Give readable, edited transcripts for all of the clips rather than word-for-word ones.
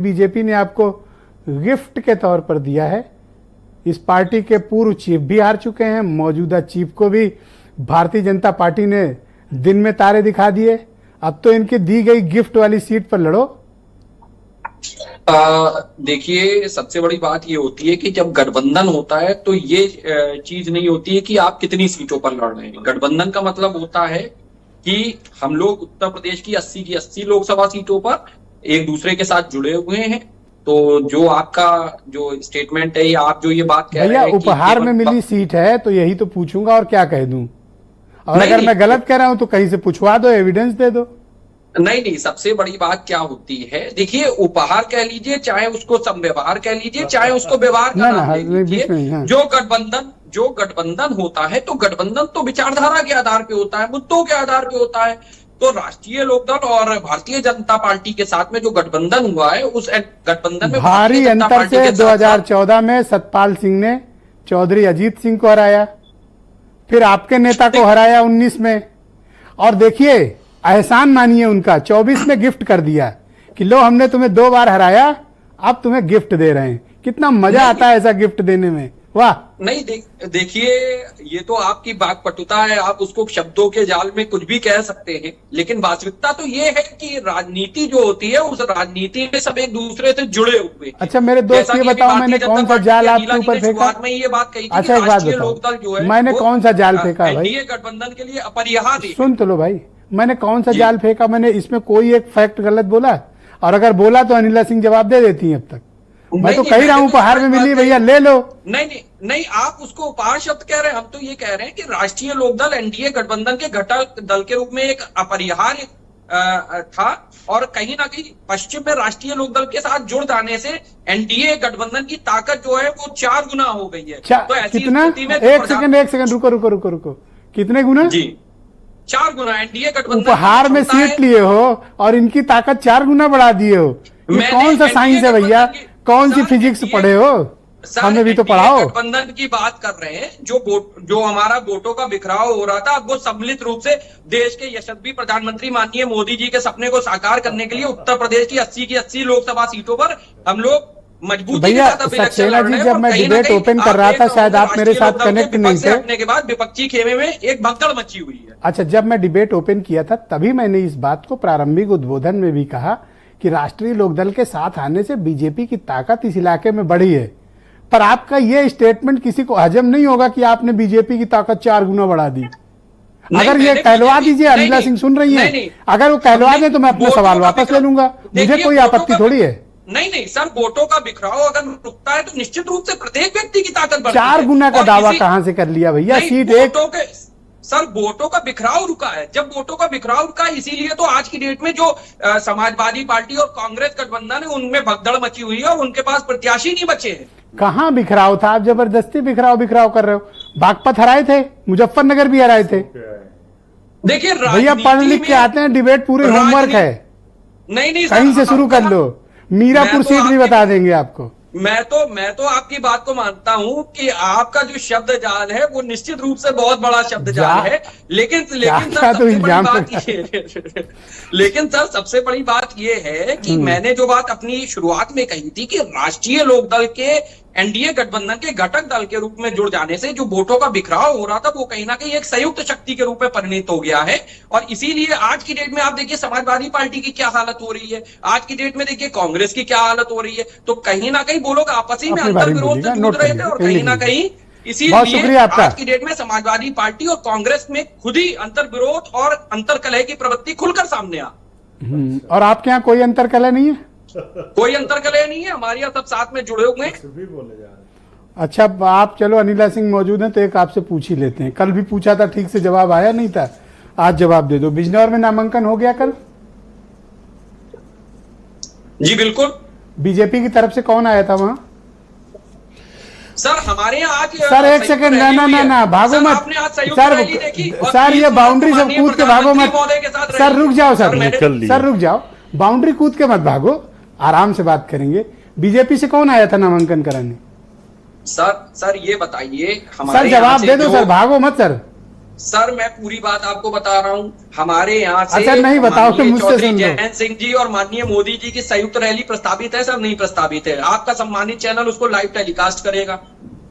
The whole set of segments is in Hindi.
बीजेपी ने आपको गिफ्ट के तौर पर दिया है। इस पार्टी के पूर्व चीफ भी हार चुके हैं, मौजूदा चीफ को भी भारतीय जनता पार्टी ने दिन में तारे दिखा दिए। अब तो इनकी दी गई गिफ्ट वाली सीट पर लड़ो। देखिए, सबसे बड़ी बात ये होती है कि जब गठबंधन होता है तो ये चीज नहीं होती है कि आप कितनी सीटों पर लड़ रहे हैं। गठबंधन का मतलब होता है कि हम लोग उत्तर प्रदेश की 80 की 80 लोकसभा सीटों पर एक दूसरे के साथ जुड़े हुए हैं। तो जो आपका जो स्टेटमेंट है या आप जो ये बात कह रहे हैं, उपहार में मिली सीट है तो यही तो पूछूंगा और क्या कह दूं। और अगर मैं गलत कह रहा हूं तो कहीं से पूछवा दो, एविडेंस दे दो। नहीं, सबसे बड़ी बात क्या होती है, देखिए, उपहार कह लीजिए, चाहे उसको संव्यवहार कह लीजिए, चाहे उसको व्यवहार का नाम ले लीजिए। जो गठबंधन होता है तो गठबंधन तो विचारधारा के आधार पे होता है, मुद्दों के आधार पे होता है। तो राष्ट्रीय लोकदल और भारतीय जनता पार्टी के साथ में जो गठबंधन हुआ है, उस गठबंधन में भारी अंतर से 2014 में सतपाल सिंह ने चौधरी अजीत सिंह को हराया, फिर आपके नेता को हराया 19 में। और देखिए, एहसान मानिए उनका, 24 में गिफ्ट कर दिया कि लो हमने तुम्हें 2 बार हराया, अब तुम्हें गिफ्ट दे रहे हैं। कितना मजा आता है ऐसा गिफ्ट देने में, वाह। नहीं, देखिए, ये तो आपकी वाक्पटुता है, आप उसको शब्दों के जाल में कुछ भी कह सकते हैं, लेकिन वास्तविकता तो ये है कि राजनीति जो होती है, उस राजनीति में सब एक दूसरे से जुड़े हुए। अच्छा मेरे दोस्त, ये बताओ मैंने कौन सा जाल आपके ऊपर फेंका? में ये बात कही थी। अच्छा एक बात बताओ, जो है मैंने कौन सा जाल फेंका भाई? एनडीए गठबंधन के लिए अपरिहार्य। सुन तो लो भाई, मैंने कौन सा जाल फेंका? मैंने इसमें कोई एक फैक्ट गलत बोला? और अगर बोला तो अनिला सिंह जवाब दे देती है। अब तक मैं तो कह रहा हूं उपहार में मिली, भैया ले लो। नहीं, आप उसको उपहार शब्द कह रहे हैं, हम तो ये कह रहे हैं कि राष्ट्रीय लोकदल एनडीए गठबंधन के घटक दल के रूप में एक अपरिहार्य था। और कहीं ना कहीं पश्चिम में राष्ट्रीय लोकदल के साथ जुड़ जाने से एनडीए गठबंधन की ताकत जो है वो 4 गुना हो गई है। तो ऐसी स्थिति में एक सेकंड रुको, कितने गुना? जी, 4 गुना एनडीए गठबंधन। उपहार में सीट लिए हो और इनकी ताकत 4 गुना बढ़ा दिए हो। ये कौन सा साइंस है भैया? कौन सी फिजिक्स पढ़े हो? हमें भी तो पढ़ाओ। गठबंधन की बात कर रहे हैं, जो हमारा वोटों का बिखराव हो रहा था, अब वो सम्मिलित रूप से देश के यशस्वी प्रधानमंत्री माननीय मोदी जी के सपने को साकार करने के लिए उत्तर प्रदेश की 80 की 80 लोकसभा सीटों पर हम लोग मजबूती के साथ इलेक्शन लड़ रहे हैं। जब मैं डिबेट ओपन कर रहा था, शायद आप मेरे साथ कनेक्ट नहीं थे। हटने के बाद विपक्षी खेमे में एक भगदड़ मची हुई है। अच्छा, जब मैं डिबेट ओपन किया था तभी मैंने इस बात को प्रारंभिक उद्बोधन में भी कहा कि राष्ट्रीय लोकदल के साथ आने से बीजेपी की ताकत इस इलाके में बढ़ी है। पर आपका ये स्टेटमेंट किसी को हजम नहीं होगा कि आपने बीजेपी की ताकत 4 गुना बढ़ा दी। अगर ये कहलवा दीजिए, अनिला सिंह सुन रही हैं, अगर वो कहलवा दें तो मैं अपना सवाल वापस ले लूंगा, मुझे कोई आपत्ति थोड़ी है। नहीं सर, वोटों का बिखराव अगर रुकता है तो निश्चित रूप से प्रत्येक व्यक्ति की ताकत बढ़ती है। 4 गुना का दावा कहां से कर लिया भैया? सीट एक सर, वोटों का बिखराव रुका है। जब वोटों का बिखराव रुका है, इसीलिए तो आज की डेट में जो समाजवादी पार्टी और कांग्रेस गठबंधन है उनमें भगदड़ मची हुई है और उनके पास प्रत्याशी नहीं बचे हैं। कहां बिखराव था? आप जबरदस्ती बिखराव कर रहे हो। बागपत हराए थे, मुजफ्फरनगर भी हराए थे। देखिए भैया, पढ़ लिख के आते हैं, डिबेट पूरे होमवर्क है। नहीं कहीं से शुरू कर लो, मीरापुर सीट भी बता देंगे आपको। मैं तो आपकी बात को मानता हूं कि आपका जो शब्द जाल है वो निश्चित रूप से बहुत बड़ा शब्द जाल है, लेकिन सर सबसे बड़ी बात ये है कि मैंने जो बात अपनी शुरुआत में कही थी कि राष्ट्रीय लोकदल के एनडीए गठबंधन के घटक दल के रूप में जुड़ जाने से जो वोटों का बिखराव हो रहा था वो कहीं ना कहीं एक संयुक्त शक्ति के रूप में परिणत हो गया है। और इसीलिए आज की डेट में आप देखिए समाजवादी पार्टी की क्या हालत हो रही है, आज की डेट में देखिए कांग्रेस की क्या हालत हो रही है। तो कहीं ना कहीं वो लोग आपस में अंतर विरोध से जूझ रहे थे और कहीं ना कहीं इसीलिए आज की डेट में समाजवादी पार्टी और कांग्रेस में खुद ही अंतर विरोध और अंतर कलह की प्रवृत्ति खुलकर सामने आ। और आपके यहाँ कोई अंतर कलह नहीं है? कोई अंतर कलह नहीं है, हमारे यहाँ सब साथ में जुड़े हुए हैं। अच्छा, आप चलो, अनिला सिंह मौजूद हैं तो एक आपसे पूछ ही लेते हैं। कल भी पूछा था, ठीक से जवाब आया नहीं था, आज जवाब दे दो। बिजनौर में नामांकन हो गया कल? जी बिल्कुल। बीजेपी की तरफ से कौन आया था वहां? सर हमारे यहाँ आज सर एक सेकंड, ना भागो मत सर, ये बाउंड्री सब कूद के भागो मत सर, रुक जाओ सर रुक जाओ, बाउंड्री कूद के मत भागो, आराम से बात करेंगे। बीजेपी से कौन आया था नामांकन कराने? सर ये बताइए, सर जवाब दे दो सर, भागो मत सर। सर मैं पूरी बात आपको बता रहा हूँ। हमारे यहाँ से अच्छा नहीं बताओ तो माननीय मुझसे चौधरी सुन लो। जयंत सिंह जी और माननीय मोदी जी की संयुक्त रैली प्रस्तावित है सर, नहीं प्रस्तावित है? आपका सम्मानित चैनल उसको लाइव टेलीकास्ट करेगा।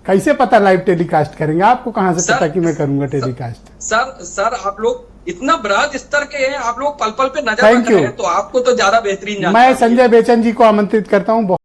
कैसे पता लाइव टेलीकास्ट करेंगे? आपको कहां से सर, पता कि मैं करूंगा टेलीकास्ट? सर आप लोग इतना बृहद स्तर के हैं, आप लोग पल पल पे नजर Thank रख रहे you। हैं, तो आपको तो ज्यादा बेहतरीन मैं जानकारी है। संजय बेचन जी को आमंत्रित करता हूं।